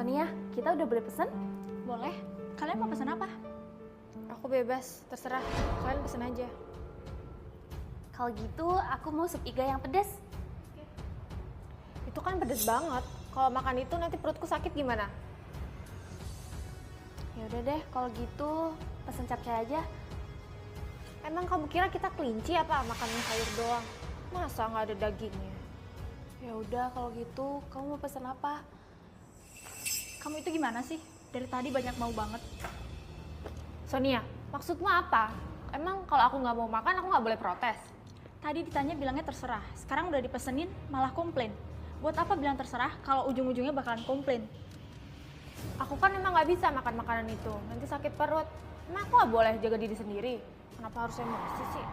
Sonia, kita udah boleh pesen? Boleh. Kalian mau pesan apa? Aku bebas, terserah. Kalian pesen aja. Kalau gitu, aku mau sup iga yang pedas. Itu kan pedes banget. Kalau makan itu nanti perutku sakit gimana? Ya udah deh, kalau gitu pesen capcay aja. Emang kamu kira kita kelinci apa makan sayur doang? Masa nggak ada dagingnya? Ya udah, kalau gitu kamu mau pesen apa? Kamu itu gimana sih? Dari tadi banyak mau banget. Sonia, maksudmu apa? Emang kalau aku nggak mau makan, aku nggak boleh protes? Tadi ditanya bilangnya terserah. Sekarang udah dipesenin malah komplain. Buat apa bilang terserah kalau ujung-ujungnya bakalan komplain? Aku kan emang nggak bisa makan makanan itu. Nanti sakit perut. Emang aku nggak boleh jaga diri sendiri? Kenapa harus emosi sih?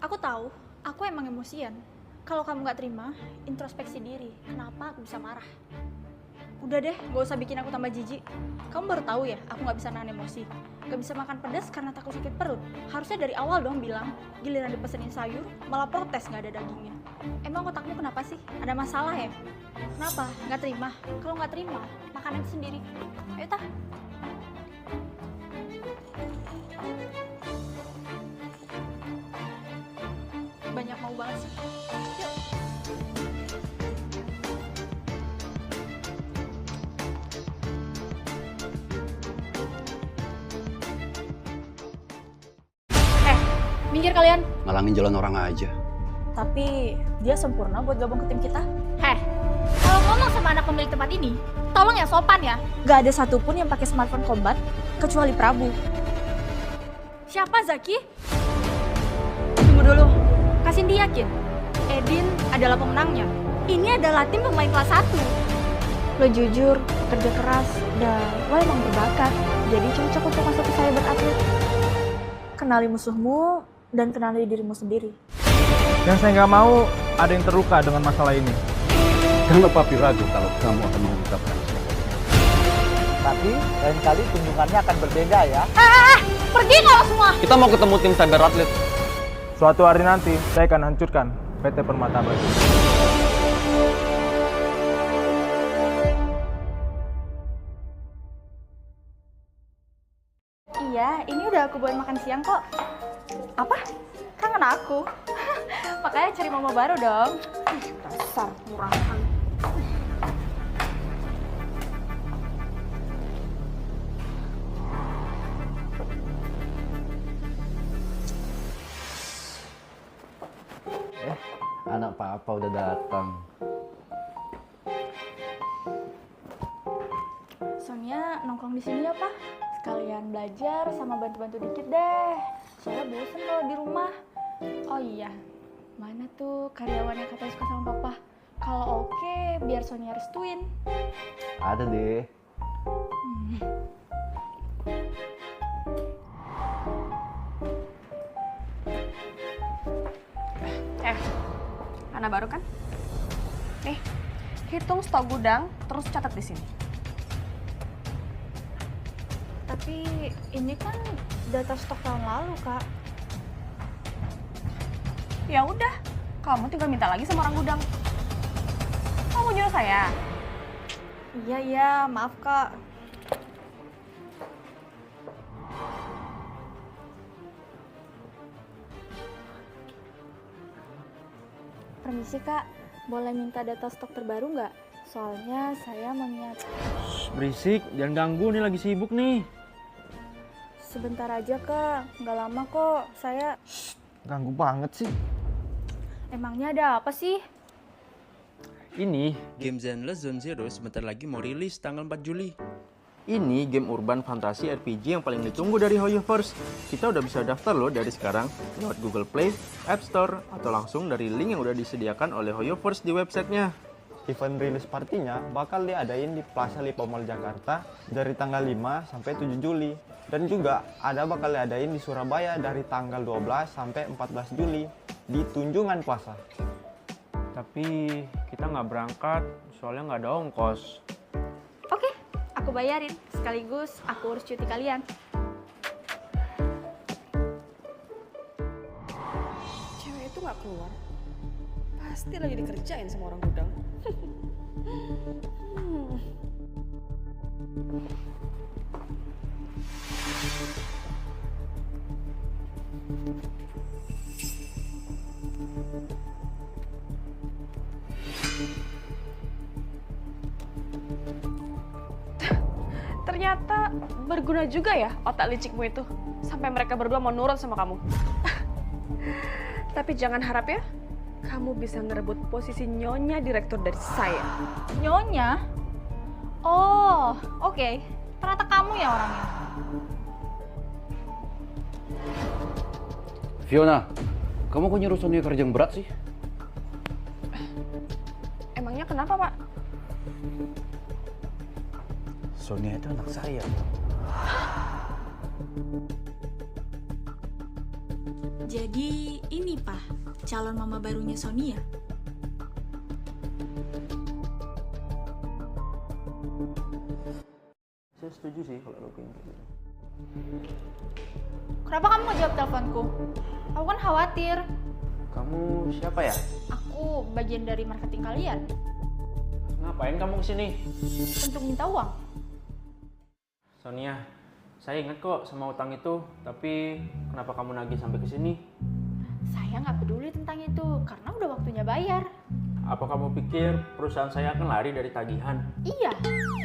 Aku tahu, aku emang emosian. Kalau kamu nggak terima, introspeksi diri. Kenapa aku bisa marah? Udah deh, gak usah bikin aku tambah jijik. Kamu baru tahu ya, aku nggak bisa nahan emosi. Gak bisa makan pedas karena takut sakit perut. Harusnya dari awal dong bilang, giliran dipesenin sayur, malah protes nggak ada dagingnya. Emang otakmu kenapa sih? Ada masalah ya? Kenapa? Nggak terima? Kalau nggak terima, makan aja sendiri. Ayo tah. Banyak mau banget sih. Yuk. Minggir kalian. Ngalangin jalan orang aja. Tapi dia sempurna buat gabung ke tim kita. Heh, kalau ngomong sama anak pemilik tempat ini, tolong ya sopan ya. Gak ada satupun yang pakai smartphone combat kecuali Prabu. Siapa Zaki? Tunggu dulu, kasih dia yakin. Edin adalah pemenangnya. Ini adalah tim pemain kelas 1. Lo jujur, kerja keras, dan lo emang berbakat. Jadi cocok untuk masuk ke cyber atlet. Kenali musuhmu dan kenali dirimu sendiri. Dan saya nggak mau ada yang terluka dengan masalah ini. Jangan papi ragu kalau kamu akan mengungkapkan sesuatu. Tapi lain kali kunjungannya akan berbeda ya. Pergi nggak lo semua? Kita mau ketemu tim cyber atlet. Suatu hari nanti saya akan hancurkan PT Permata Baju. Iya, ini udah aku buat makan siang kok. Apa? Kangen aku. Makanya cari mama baru dong. Dasar murahan. Anak papa udah datang. Sonia nongkrong di sini ya, Pak. Sekalian belajar sama bantu-bantu dikit deh. Soalnya bosen kalau di rumah. Oh iya, mana tuh karyawan yang katanya suka sama papa? Kalau oke, biar Sonia restuin. Ada deh. Anak baru kan? Nih, hitung stok gudang, terus catat di sini. Tapi ini kan data stok tahun lalu, Kak. Ya udah, kamu tinggal minta lagi sama orang gudang. Kamu nyuruh saya? Iya, maaf, Kak. Permisi, Kak. Boleh minta data stok terbaru nggak? Soalnya saya mengingat Berisik, jangan ganggu nih, lagi sibuk nih. sebentar aja, Kak. Nggak lama kok. Saya... Ganggu banget sih. Emangnya ada apa sih? Ini game Zenless Zone Zero sebentar lagi mau rilis tanggal 4 Juli. Ini game urban fantasi RPG yang paling ditunggu dari HoYoverse. Kita udah bisa daftar loh dari sekarang lewat Google Play, App Store, atau langsung dari link yang udah disediakan oleh HoYoverse di websitenya. Event rilis partinya bakal diadain di Plaza Lipo Mall Jakarta dari tanggal 5 sampai 7 Juli. Dan juga bakal diadain di Surabaya dari tanggal 12 sampai 14 Juli di Tunjungan Plaza. Tapi kita nggak berangkat, soalnya nggak ada ongkos. Oke, aku bayarin. Sekaligus aku urus cuti kalian. Cewek itu nggak keluar. Pasti lagi dikerjain sama orang gudang. Ternyata berguna juga ya otak licikmu itu. Sampai mereka berdua mau nurut sama kamu. Tapi jangan harap ya, kamu bisa ngerebut posisi nyonya direktur dari saya. Nyonya? Oh, oke. Ternyata kamu ya orangnya. Fiona, kamu kok nyuruh Sonia kerja yang berat sih? Emangnya kenapa, Pak? Sonia itu anak saya. Jadi ini Pak, calon mama barunya Sonia. Saya setuju sih kalau lo kayak gitu. Kenapa kamu nggak jawab teleponku? Aku kan khawatir. Kamu siapa ya? Aku bagian dari marketing kalian. Ngapain kamu kesini? Untuk minta uang. Sonia, saya ingat kok sama utang itu, tapi kenapa kamu nagih sampai ke sini? Saya nggak peduli tentang itu, karena udah waktunya bayar. Apa kamu pikir perusahaan saya akan lari dari tagihan? Iya.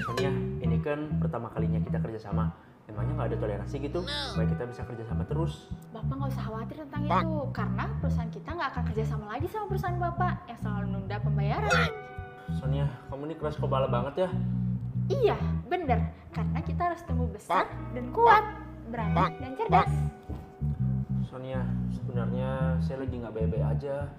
Sonia, ini kan pertama kalinya kita kerjasama. Emangnya nggak ada toleransi gitu? Supaya kita bisa kerjasama terus. Bapak nggak usah khawatir tentang itu, karena perusahaan kita nggak akan kerjasama lagi sama perusahaan Bapak yang selalu nunda pembayaran. Sonia, kamu ini keras kepala banget ya. Iya, bener. Karena kita harus tumbuh besar dan kuat, berani dan cerdas. Sonia, sebenarnya saya lagi nggak baik-baik aja.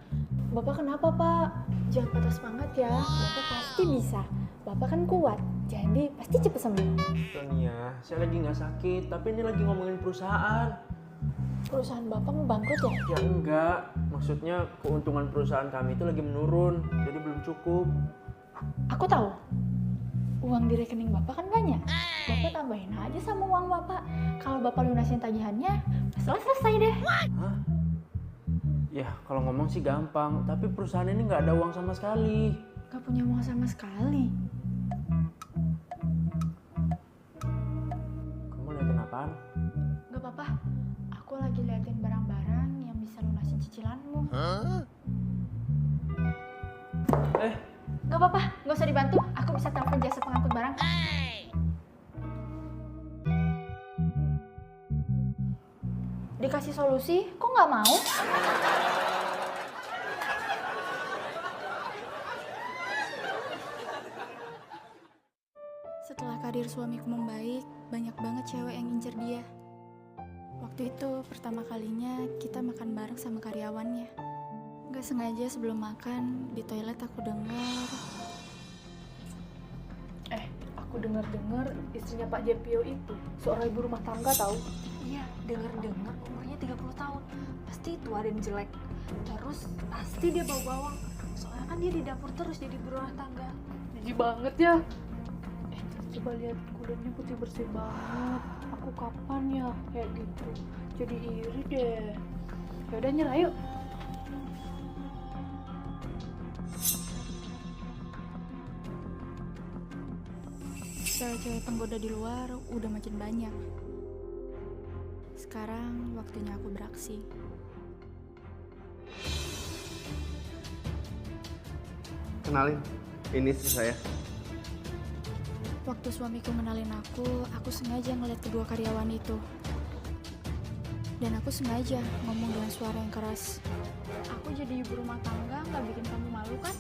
Bapak kenapa, Pak? Jangan patah semangat ya. Bapak pasti bisa. Bapak kan kuat, jadi pasti cepet sembuh. Sonia, saya lagi nggak sakit, tapi ini lagi ngomongin perusahaan. Perusahaan Bapak mau bangkrut ya? Ya enggak, maksudnya keuntungan perusahaan kami itu lagi menurun, jadi belum cukup. Aku tahu. Uang di rekening Bapak kan banyak. Bapak tambahin aja sama uang Bapak. Kalau Bapak lunasin tagihannya, masalah selesai deh. Hah? Ya, kalau ngomong sih gampang, tapi perusahaan ini nggak ada uang sama sekali. Gak punya uang sama sekali. Kamu liatin apaan? Gak apa-apa. Aku lagi liatin barang-barang yang bisa lunasin cicilanmu. Gak apa-apa, gak usah dibantu. Aku bisa telepon jasa pengangkut barang. Dikasih solusi, kok gak mau? Setelah karir suamiku membaik, banyak banget cewek yang ngincer dia. Waktu itu pertama kalinya kita makan bareng sama karyawannya. Gak sengaja sebelum makan, di toilet aku dengar. Aku dengar-dengar istrinya Pak Jepio itu seorang ibu rumah tangga tahu. Iya, dengar-dengar umurnya 30 tahun. Pasti tua dan jelek. Terus pasti dia bau bawang. Soalnya kan dia di dapur terus jadi ibu rumah tangga. Jijik banget ya. Coba lihat kulitnya putih bersih banget. Aku kapan ya kayak gitu? Jadi iri deh. Yaudah nyerah yuk. Cewek-cewek penggoda di luar udah makin banyak. Sekarang waktunya aku beraksi. Kenalin, ini istri saya. Waktu suamiku ngenalin aku sengaja ngeliat kedua karyawan itu. Dan aku sengaja ngomong dengan suara yang keras. Aku jadi ibu rumah tangga gak bikin kamu malu kan?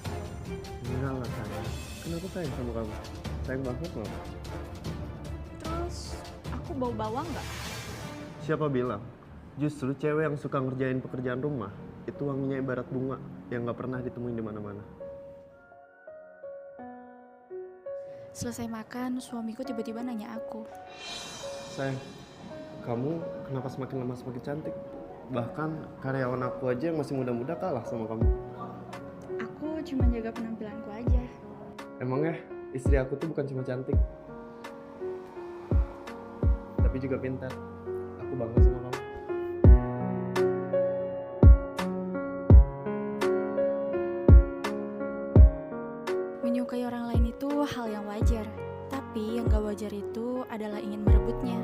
Enggak lah sayang. Kenapa sayang sama kamu? Sayang banget loh. Terus aku bau bawang gak? Siapa bilang? Justru cewek yang suka ngerjain pekerjaan rumah itu wanginya ibarat bunga yang nggak pernah ditemuin di mana-mana. Selesai makan, suamiku tiba-tiba nanya aku. Sayang, kamu kenapa semakin lama semakin cantik? Bahkan karyawan aku aja yang masih muda-muda kalah sama kamu. Aku cuma jaga penampilanku aja. Emangnya istri aku tuh bukan cuma cantik, tapi juga pintar. Aku bangga sama kamu. Menyukai orang lain itu hal yang wajar, tapi yang gak wajar itu adalah ingin merebutnya.